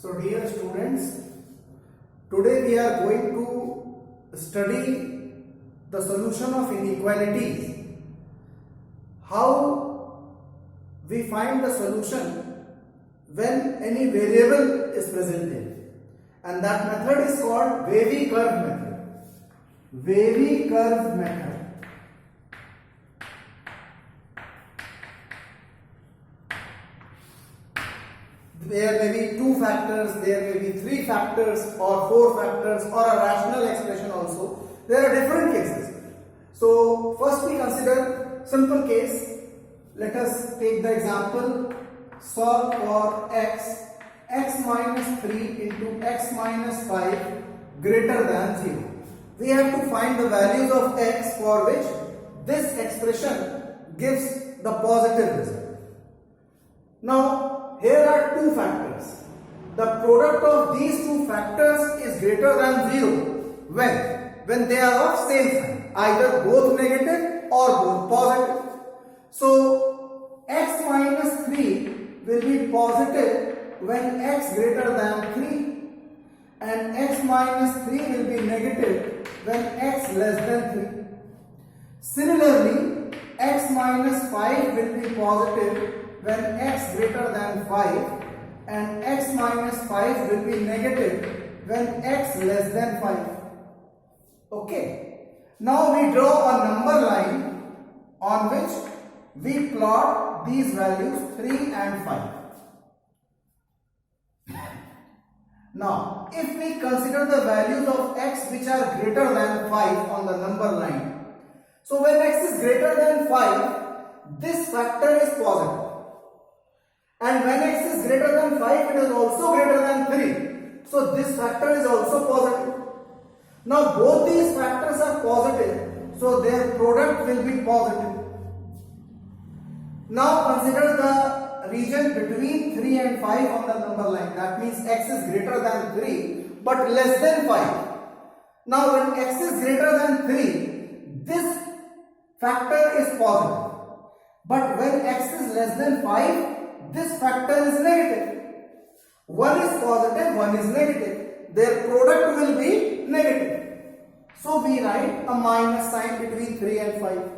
So dear students, today we are going to study the solution of inequalities. How we find the solution when any variable is presented, and that method is called wavy curve method. Wavy curve method. There may be two factors, there may be three factors or four factors or a rational expression also. There are different cases. So first we consider simple case. Let us take the example, solve for x minus 3 into x minus 5 greater than 0. We have to find the values of x for which this expression gives the positive result. Now here are two factors. The product of these two factors is greater than 0 when they are of same sign, either both negative or both positive. So x minus 3 will be positive when x greater than 3, and x minus 3 will be negative when x less than 3. Similarly, x minus 5 will be positive when x greater than 5, and x minus 5 will be negative when x less than 5. Okay. Now we draw a number line on which we plot these values 3 and 5. Now, if we consider the values of x which are greater than 5 on the number line, so when x is greater than 5, this factor is positive. And when x is greater than 5, it is also greater than 3. So this factor is also positive. Now both these factors are positive, so their product will be positive. Now consider the region between 3 and 5 on the number line. That means x is greater than 3 but less than 5. Now when x is greater than 3, this factor is positive. But when x is less than 5, this factor is negative. One is positive, one is negative. Their product will be negative. So we write a minus sign between 3 and 5.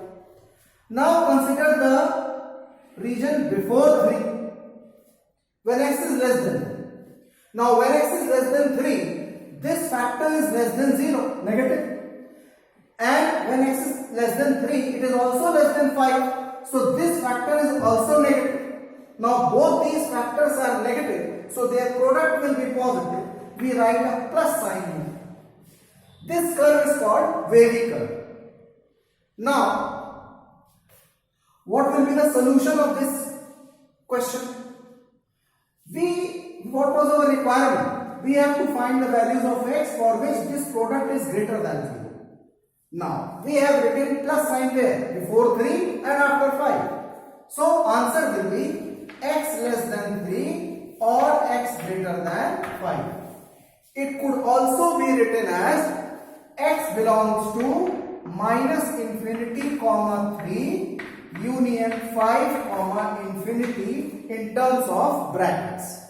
Now consider the region before 3. When x is less than. Now when x is less than 3, this factor is less than 0, negative. And when x is less than 3, it is also less than 5. So this factor is also negative. Now both these factors are negative, so their product will be positive. We write a plus sign here. This curve is called wavy curve. Now, what will be the solution of this question? What was our requirement? We have to find the values of x for which this product is greater than 0. Now, we have written plus sign there, before 3 and after 5. So, answer will be x less than 3 or x greater than 5. It could also be written as x belongs to minus infinity comma 3 union 5 comma infinity in terms of brackets.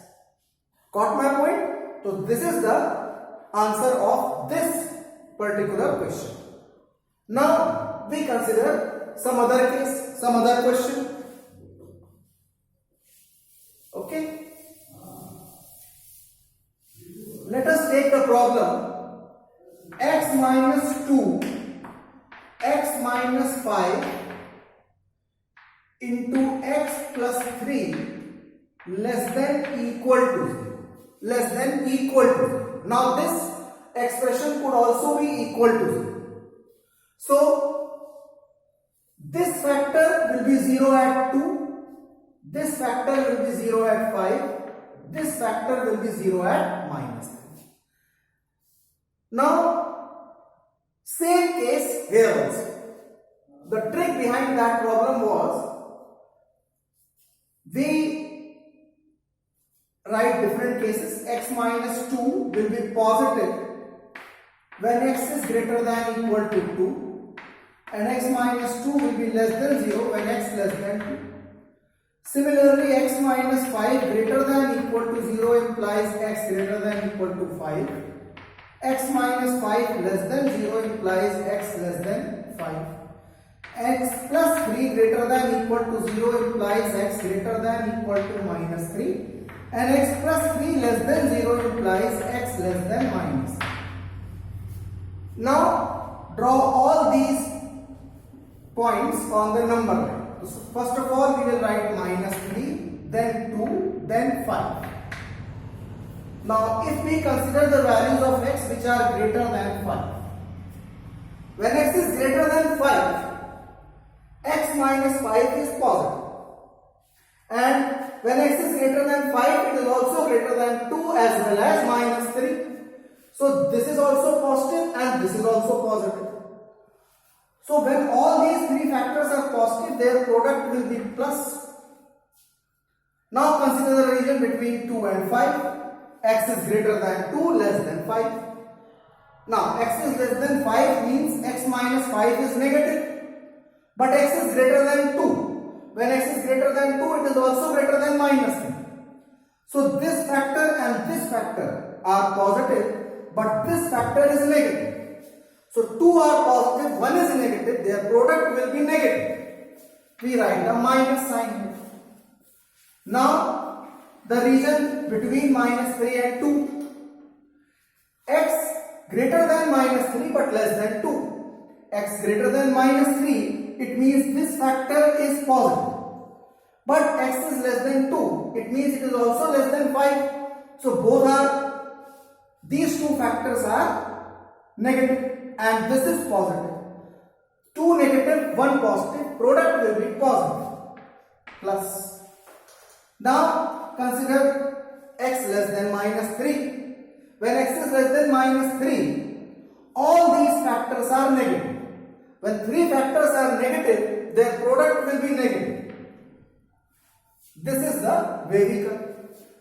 Got my point? So this is the answer of this particular question. Now we consider some other case, some other question. Okay, let us take the problem x minus 2, x minus 5 into x plus 3 less than equal to 0. Less than equal to 0. Now this expression could also be equal to 0. So this factor will be 0 at 2. This factor will be 0 at 5. This factor will be 0 at minus 3. Now, same case here also. The trick behind that problem was, we write different cases. X minus 2 will be positive when x is greater than equal to 2, and x minus 2 will be less than 0 when x less than 2. Similarly, x minus 5 greater than equal to 0 implies x x greater than equal to 5. X minus 5 less than 0 implies x less than 5. X plus 3 greater than equal to 0 implies x greater than equal to minus 3. And x plus 3 less than 0 implies x less than minus 3. Now draw all these points on the number line. So first of all we will write minus 3, then 2, then 5. Now if we consider the values of x which are greater than 5. When x is greater than 5, x minus 5 is positive. And when x is greater than 5, it is also greater than 2 as well as minus 3. So this is also positive and this is also positive. So when all these three factors are positive, their product will be plus. Now consider the region between 2 and 5. X is greater than 2, less than 5. Now x is less than 5 means x minus 5 is negative. But x is greater than 2. When x is greater than 2, it is also greater than minus 3. So this factor and this factor are positive, but this factor is negative. So two are positive, one is negative, their product will be negative. We write a minus sign here. Now the region between minus 3 and 2. X greater than minus 3 but less than 2. X greater than minus 3, it means this factor is positive. But x is less than 2, it means it is also less than 5. So these two factors are negative and this is positive. 2 negative, 1 positive, product will be positive. Plus. Now consider x less than minus 3. When x is less than minus 3, all these factors are negative. When 3 factors are negative, their product will be negative. This is the way we come.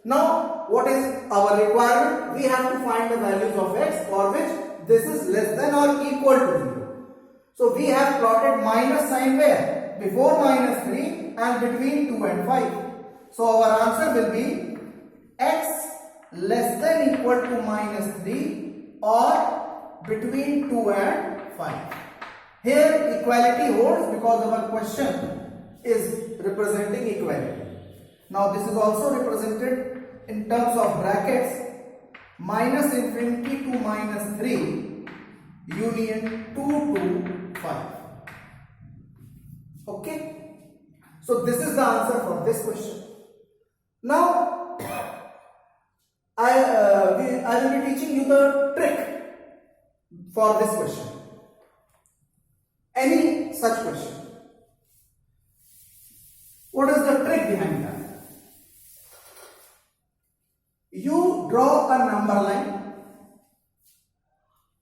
Now, what is our requirement? We have to find the values of x for which this is less than or equal to 0. So, we have plotted minus sign where? Before minus 3 and between 2 and 5. So, our answer will be x less than equal to minus 3 or between 2 and 5. Here equality holds because our question is representing equality. Now this is also represented in terms of brackets minus infinity to minus 3 union 2 to 5. Okay. So this is the answer for this question. Now I will be teaching you the trick for this question. Any such question. What is the trick behind that? You draw a number line,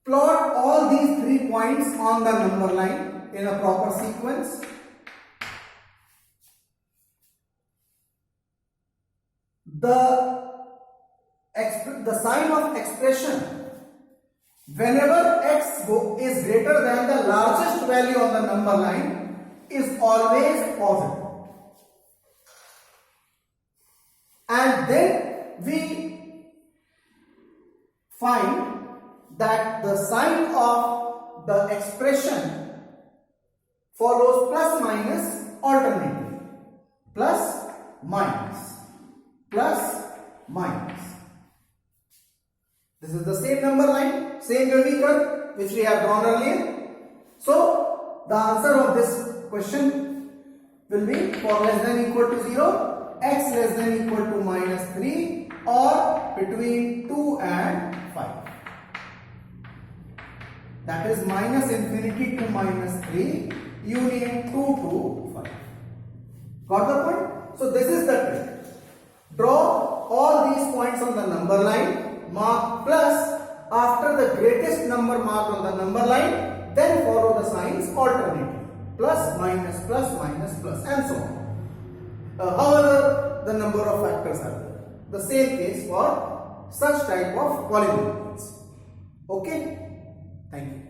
plot all these 3 points on the number line in a proper sequence. The sign of expression, whenever x is greater than the largest value on the number line, is always positive. And then we find that the sign of the expression follows plus minus alternately. Plus minus. Plus minus. This is the same number line, same unit curve which we have drawn earlier. So the answer of this question will be for less than equal to 0, x less than equal to minus 3 or between 2 and 5. That is minus infinity to minus 3 union 2 to 5. Got the point? So this is the trick. Draw all these points on the number line, mark plus after the greatest number marked on the number line, then follow the signs alternately. Plus, minus, and so on. However, the number of factors are there. The same case for such type of polynomials. Okay? Thank you.